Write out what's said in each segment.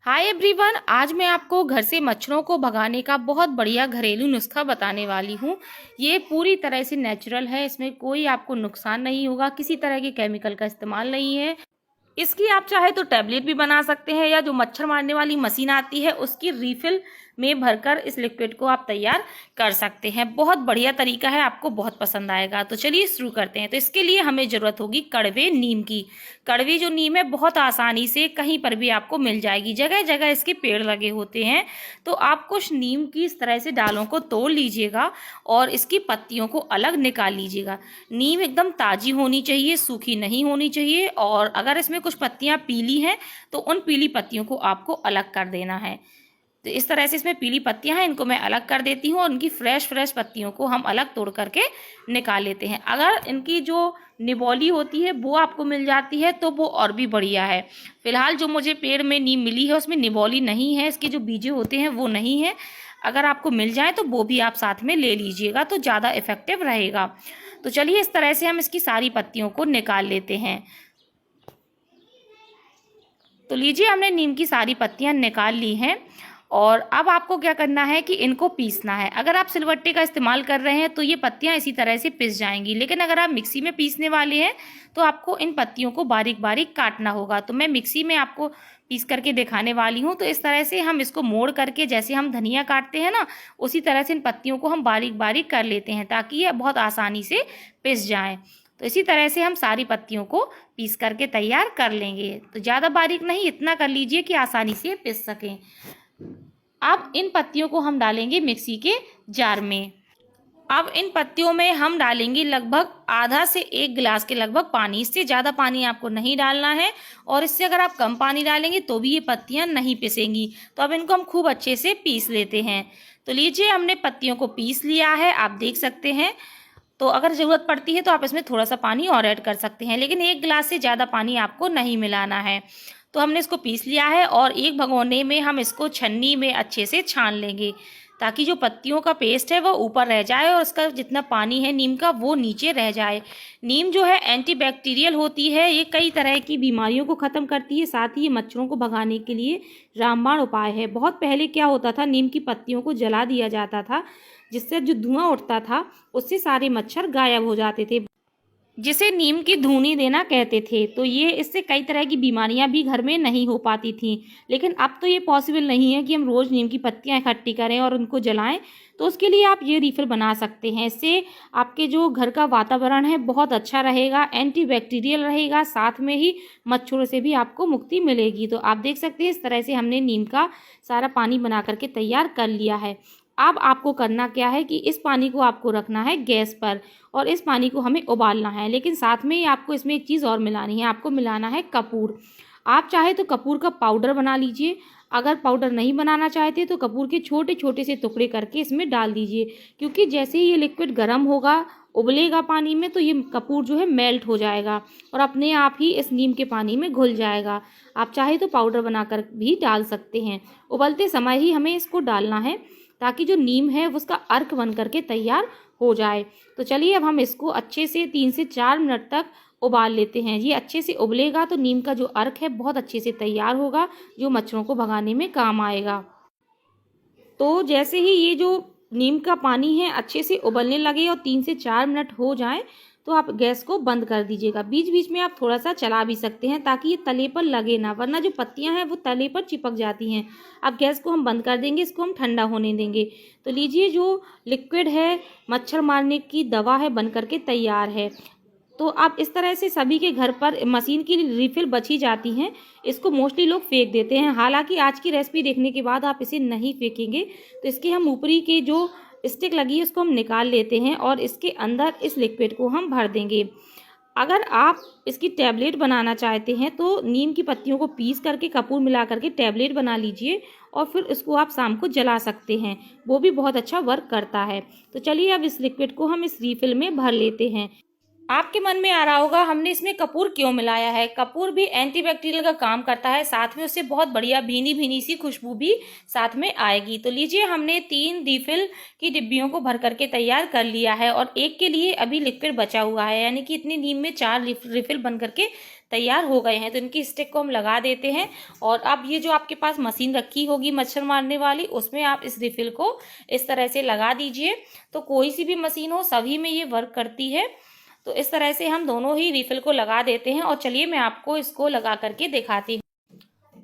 Hi everyone, आज मैं आपको घर से मच्छरों को भगाने का बहुत बढ़िया घरेलू नुस्खा बताने वाली हूँ। ये पूरी तरह से नेचुरल है, इसमें कोई आपको नुकसान नहीं होगा, किसी तरह के केमिकल का इस्तेमाल नहीं है। इसकी आप चाहे तो टैबलेट भी बना सकते हैं या जो मच्छर मारने वाली मशीन आती है उसकी रिफिल में भरकर इस लिक्विड को आप तैयार कर सकते हैं। बहुत बढ़िया तरीका है, आपको बहुत पसंद आएगा। तो चलिए शुरू करते हैं। तो इसके लिए हमें ज़रूरत होगी कड़वे नीम की। कड़वी जो नीम है बहुत आसानी से कहीं पर भी आपको मिल जाएगी, जगह जगह इसके पेड़ लगे होते हैं। तो आप कुछ नीम की इस तरह से डालों को तोड़ लीजिएगा और इसकी पत्तियों को अलग निकाल लीजिएगा। नीम एकदम ताज़ी होनी चाहिए, सूखी नहीं होनी चाहिए। और अगर इसमें कुछ पत्तियां पीली हैं तो उन पीली पत्तियों को आपको अलग कर देना है। तो इस तरह से इसमें पीली पत्तियां हैं, इनको मैं अलग कर देती हूँ और उनकी फ्रेश पत्तियों को हम अलग तोड़ करके निकाल लेते हैं। अगर इनकी जो निबोली होती है वो आपको मिल जाती है तो वो और भी बढ़िया है। फिलहाल जो मुझे पेड़ में नीम मिली है उसमें निबोली नहीं है, इसके जो बीजे होते हैं वो नहीं है। अगर आपको मिल जाए तो वो भी आप साथ में ले लीजिएगा तो ज़्यादा इफेक्टिव रहेगा। तो चलिए इस तरह से हम इसकी सारी पत्तियों को निकाल लेते हैं। तो लीजिए, हमने नीम की सारी पत्तियां निकाल ली हैं और अब आपको क्या करना है कि इनको पीसना है। अगर आप सिलबट्टे का इस्तेमाल कर रहे हैं तो ये पत्तियां इसी तरह से पिस जाएंगी, लेकिन अगर आप मिक्सी में पीसने वाले हैं तो आपको इन पत्तियों को बारीक बारीक काटना होगा। तो मैं मिक्सी में आपको पीस करके दिखाने वाली हूँ। तो इस तरह से हम इसको मोड़ करके, जैसे हम धनिया काटते हैं ना, उसी तरह से इन पत्तियों को हम बारीक बारीक कर लेते हैं ताकि ये बहुत आसानी से पिस जाएँ। तो इसी तरह से हम सारी पत्तियों को पीस करके तैयार कर लेंगे। तो ज़्यादा बारीक नहीं, इतना कर लीजिए कि आसानी से पिस सकें। अब इन पत्तियों को हम डालेंगे मिक्सी के जार में। अब इन पत्तियों में हम डालेंगे लगभग आधा से 1 गिलास के लगभग पानी। इससे ज़्यादा पानी आपको नहीं डालना है और इससे अगर आप कम पानी डालेंगे तो भी ये पत्तियां नहीं पिसेंगी। तो अब इनको हम खूब अच्छे से पीस लेते हैं। तो लीजिए, हमने पत्तियों को पीस लिया है, आप देख सकते हैं। तो अगर ज़रूरत पड़ती है तो आप इसमें थोड़ा सा पानी और ऐड कर सकते हैं, लेकिन 1 गिलास से ज़्यादा पानी आपको नहीं मिलाना है। तो हमने इसको पीस लिया है और एक भगोने में हम इसको छन्नी में अच्छे से छान लेंगे ताकि जो पत्तियों का पेस्ट है वो ऊपर रह जाए और उसका जितना पानी है नीम का वो नीचे रह जाए। नीम जो है एंटीबैक्टीरियल होती है, ये कई तरह की बीमारियों को ख़त्म करती है, साथ ही ये मच्छरों को भगाने के लिए रामबाण उपाय है। बहुत पहले क्या होता था, नीम की पत्तियों को जला दिया जाता था, जिससे जो धुआं उठता था उससे सारे मच्छर गायब हो जाते थे, जिसे नीम की धूनी देना कहते थे। तो ये इससे कई तरह की बीमारियां भी घर में नहीं हो पाती थीं। लेकिन अब तो ये पॉसिबल नहीं है कि हम रोज़ नीम की पत्तियां इकट्ठी करें और उनको जलाएं। तो उसके लिए आप ये रिफिल बना सकते हैं। इससे आपके जो घर का वातावरण है बहुत अच्छा रहेगा, एंटीबैक्टीरियल रहेगा, साथ में ही मच्छरों से भी आपको मुक्ति मिलेगी। तो आप देख सकते हैं इस तरह से हमने नीम का सारा पानी बना करके तैयार कर लिया है। अब आपको करना क्या है कि इस पानी को आपको रखना है गैस पर और इस पानी को हमें उबालना है। लेकिन साथ में ही आपको इसमें एक चीज़ और मिलानी है, आपको मिलाना है कपूर। आप चाहे तो कपूर का पाउडर बना लीजिए, अगर पाउडर नहीं बनाना चाहते तो कपूर के छोटे छोटे से टुकड़े करके इसमें डाल दीजिए, क्योंकि जैसे ही ये लिक्विड गर्म होगा, उबलेगा पानी में, तो ये कपूर जो है मेल्ट हो जाएगा और अपने आप ही इस नीम के पानी में घुल जाएगा। आप चाहे तो पाउडर बनाकर भी डाल सकते हैं। उबलते समय ही हमें इसको डालना है ताकि जो नीम है उसका अर्क बन करके तैयार हो जाए। तो चलिए, अब हम इसको अच्छे से 3 से 4 मिनट तक उबाल लेते हैं। ये अच्छे से उबलेगा तो नीम का जो अर्क है बहुत अच्छे से तैयार होगा, जो मच्छरों को भगाने में काम आएगा। तो जैसे ही ये जो नीम का पानी है अच्छे से उबलने लगे और 3 से 4 मिनट हो जाएं तो आप गैस को बंद कर दीजिएगा। बीच बीच में आप थोड़ा सा चला भी सकते हैं ताकि ये तले पर लगे ना, वरना जो पत्तियां हैं वो तले पर चिपक जाती हैं। अब गैस को हम बंद कर देंगे, इसको हम ठंडा होने देंगे। तो लीजिए, जो लिक्विड है मच्छर मारने की दवा है बन करके तैयार है। तो आप इस तरह से सभी के घर पर मशीन की रिफिल बची जाती हैं, इसको मोस्टली लोग फेंक देते हैं। हालांकि आज की रेसिपी देखने के बाद आप इसे नहीं फेंकेंगे। तो इसके हम ऊपरी के जो स्टिक लगी है उसको हम निकाल लेते हैं और इसके अंदर इस लिक्विड को हम भर देंगे। अगर आप इसकी टैबलेट बनाना चाहते हैं तो नीम की पत्तियों को पीस करके कपूर मिला करके टैबलेट बना लीजिए और फिर इसको आप शाम को जला सकते हैं, वो भी बहुत अच्छा वर्क करता है। तो चलिए, अब इस लिक्विड को हम इस रिफिल में भर लेते हैं। आपके मन में आ रहा होगा हमने इसमें कपूर क्यों मिलाया है। कपूर भी एंटीबैक्टीरियल का काम करता है, साथ में उससे बहुत बढ़िया भीनी भीनी सी खुशबू भी साथ में आएगी। तो लीजिए हमने 3 रिफिल की डिब्बियों को भर करके तैयार कर लिया है और एक के लिए अभी लिक्विड बचा हुआ है, यानी कि इतनी नीम में 4 रिफिल बन करके तैयार हो गए हैं। तो इनकी स्टिक को हम लगा देते हैं और अब ये जो आपके पास मशीन रखी होगी मच्छर मारने वाली, उसमें आप इस रिफिल को इस तरह से लगा दीजिए। तो कोई सी भी मशीन हो सभी में ये वर्क करती है। तो इस तरह से हम दोनों ही रिफिल को लगा देते हैं और चलिए मैं आपको इसको लगा करके दिखाती हूँ।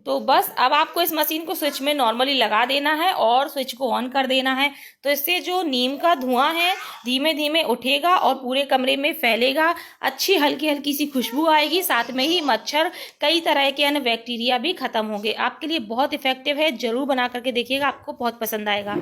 तो बस अब आपको इस मशीन को स्विच में नॉर्मली लगा देना है और स्विच को ऑन कर देना है। तो इससे जो नीम का धुआं है धीमे धीमे उठेगा और पूरे कमरे में फैलेगा, अच्छी हल्की हल्की सी खुशबू आएगी, साथ में ही मच्छर कई तरह के अन्य बैक्टीरिया भी खत्म होंगे। आपके लिए बहुत इफेक्टिव है, जरूर बना करके देखिएगा, आपको बहुत पसंद आएगा।